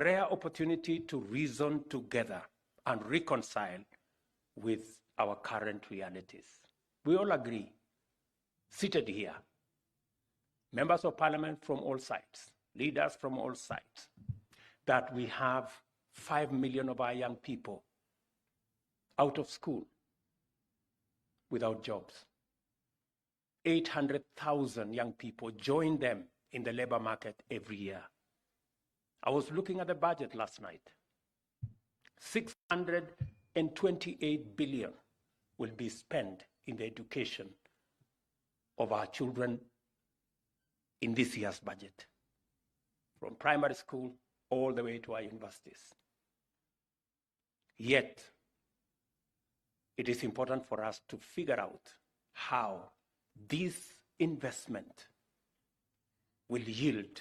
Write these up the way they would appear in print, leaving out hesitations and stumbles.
rare opportunity to reason together and reconcile with our current realities. We all agree, seated here, members of parliament from all sides, leaders from all sides, that we have 5 million of our young people out of school without jobs. 800,000 young people join them in the labor market every year. I was looking at the budget last night. 628 billion will be spent in the education of our children in this year's budget, from primary school all the way to our universities. Yet, it is important for us to figure out how this investment will yield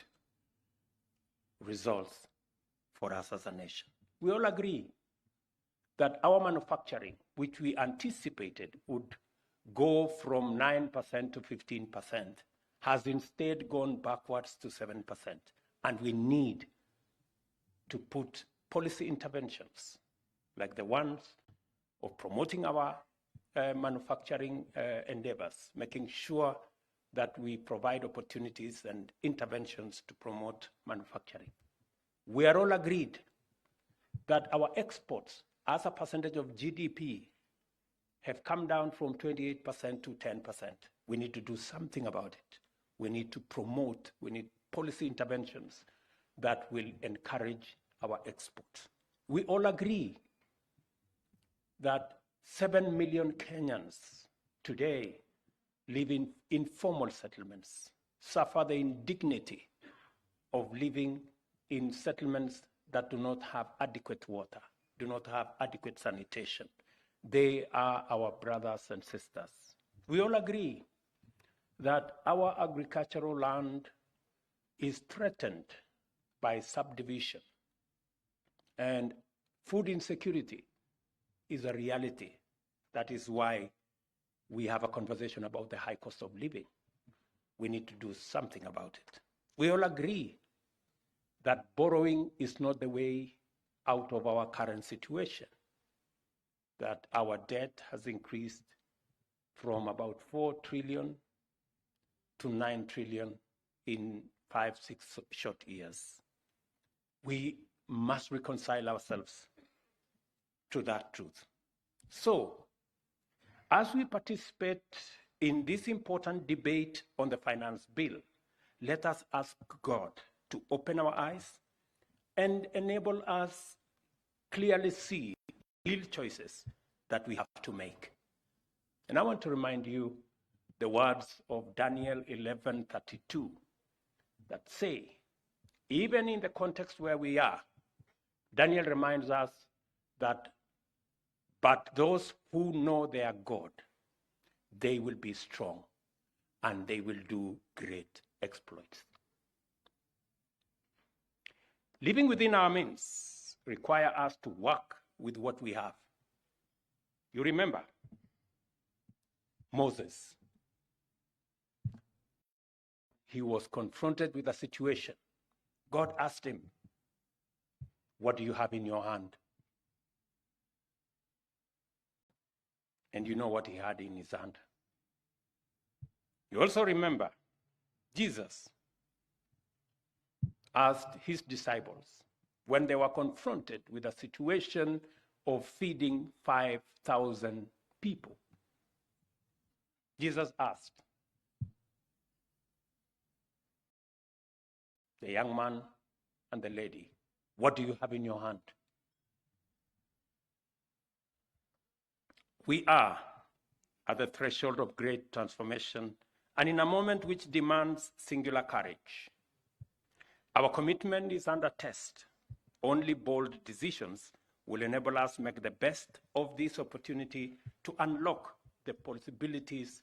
results for us as a nation. We all agree that our manufacturing, which we anticipated would go from 9% to 15%, has instead gone backwards to 7%. And we need to put policy interventions like the ones of promoting our manufacturing endeavors, making sure that we provide opportunities and interventions to promote manufacturing. We are all agreed that our exports as a percentage of GDP have come down from 28% to 10%. We need to do something about it. We need to promote, we need policy interventions that will encourage our exports. We all agree that 7 million Kenyans today live in informal settlements, suffer the indignity of living in settlements that do not have adequate water, do not have adequate sanitation. They are our brothers and sisters. We all agree that our agricultural land is threatened by subdivision, and food insecurity is a reality. That is why we have a conversation about the high cost of living. We need to do something about it. We all agree that borrowing is not the way out of our current situation, that our debt has increased from about 4 trillion to 9 trillion in 5-6 short years. We must reconcile ourselves to that truth. So, as we participate in this important debate on the finance bill, let us ask God to open our eyes and enable us clearly see real choices that we have to make. And I want to remind you the words of Daniel 11:32 that say, even in the context where we are, Daniel reminds us that, but those who know their God, they will be strong and they will do great exploits. Living within our means requires us to work with what we have. You remember Moses. He was confronted with a situation. God asked him, what do you have in your hand? And you know what he had in his hand. You also remember Jesus asked his disciples when they were confronted with a situation of feeding 5,000 people. Jesus asked the young man and the lady, what do you have in your hand? We are at the threshold of great transformation and in a moment which demands singular courage. Our commitment is under test. Only bold decisions will enable us to make the best of this opportunity to unlock the possibilities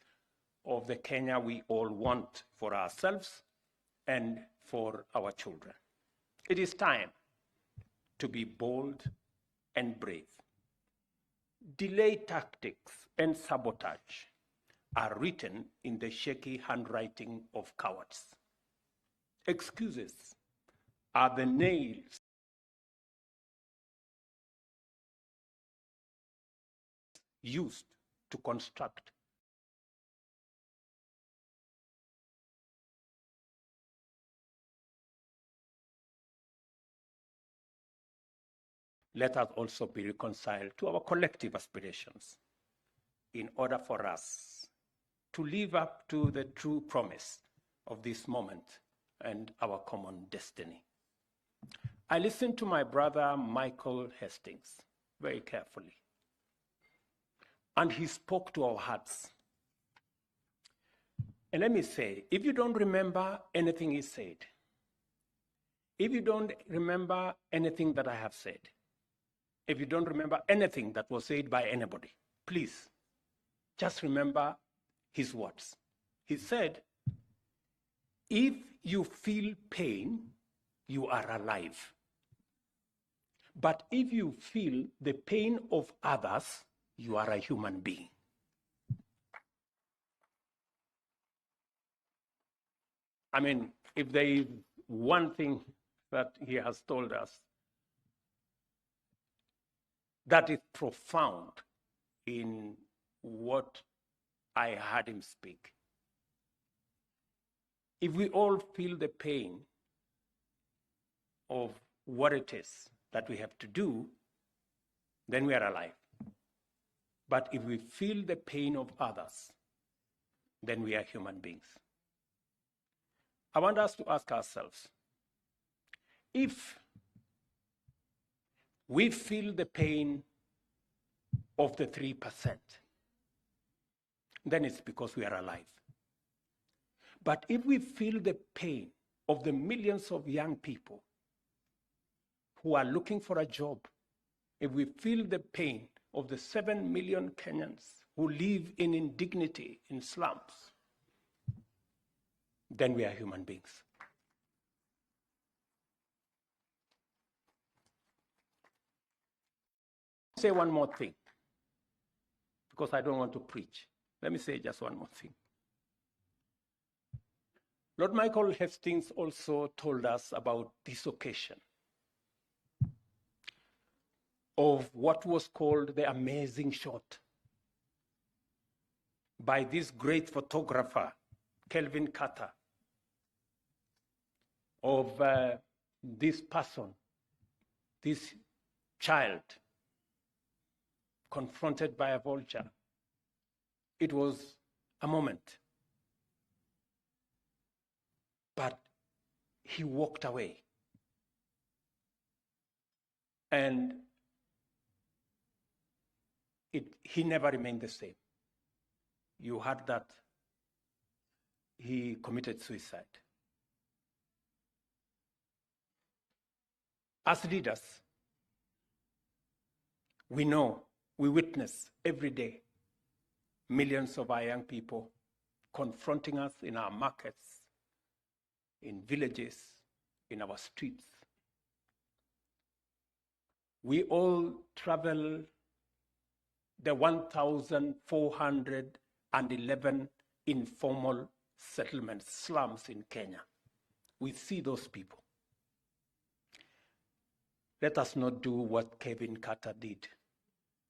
of the Kenya we all want for ourselves and for our children. It is time to be bold and brave. Delay tactics and sabotage are written in the shaky handwriting of cowards. Excuses are the nails used to construct let us also be reconciled to our collective aspirations in order for us to live up to the true promise of this moment and our common destiny. I listened to my brother Michael Hastings very carefully, and he spoke to our hearts. And let me say, if you don't remember anything he said, if you don't remember anything that I have said, if you don't remember anything that was said by anybody, please just remember his words. He said, if you feel pain, you are alive. But if you feel the pain of others, you are a human being. I mean, if there is one thing that he has told us that is profound in what I heard him speak, if we all feel the pain of what it is that we have to do, then we are alive. But if we feel the pain of others, then we are human beings. I want us to ask ourselves, if we feel the pain of the 3%, then it's because we are alive. But if we feel the pain of the millions of young people who are looking for a job, if we feel the pain of the 7 million Kenyans who live in indignity in slums, then we are human beings. Say one more thing, because I don't want to preach. Let me say just one more thing. Lord Michael Hastings also told us about this occasion of what was called the amazing shot by this great photographer, Kelvin Carter, of this person, this child confronted by a vulture. It was a moment. But he walked away. And he never remained the same. You heard that he committed suicide. As leaders, we know, we witness every day millions of our young people confronting us in our markets, in villages, in our streets. We all travel the 1,411 informal settlements, slums in Kenya. We see those people. Let us not do what Kevin Carter did.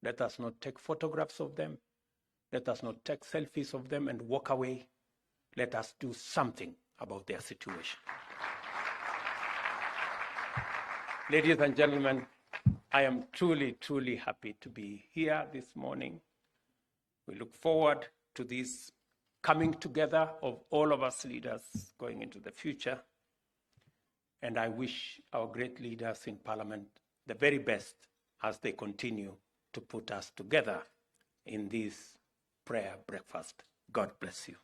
Let us not take photographs of them. Let us not take selfies of them and walk away. Let us do something about their situation. Ladies and gentlemen, I am truly, truly happy to be here this morning. We look forward to this coming together of all of us leaders going into the future. And I wish our great leaders in Parliament the very best as they continue to put us together in this prayer breakfast. God bless you.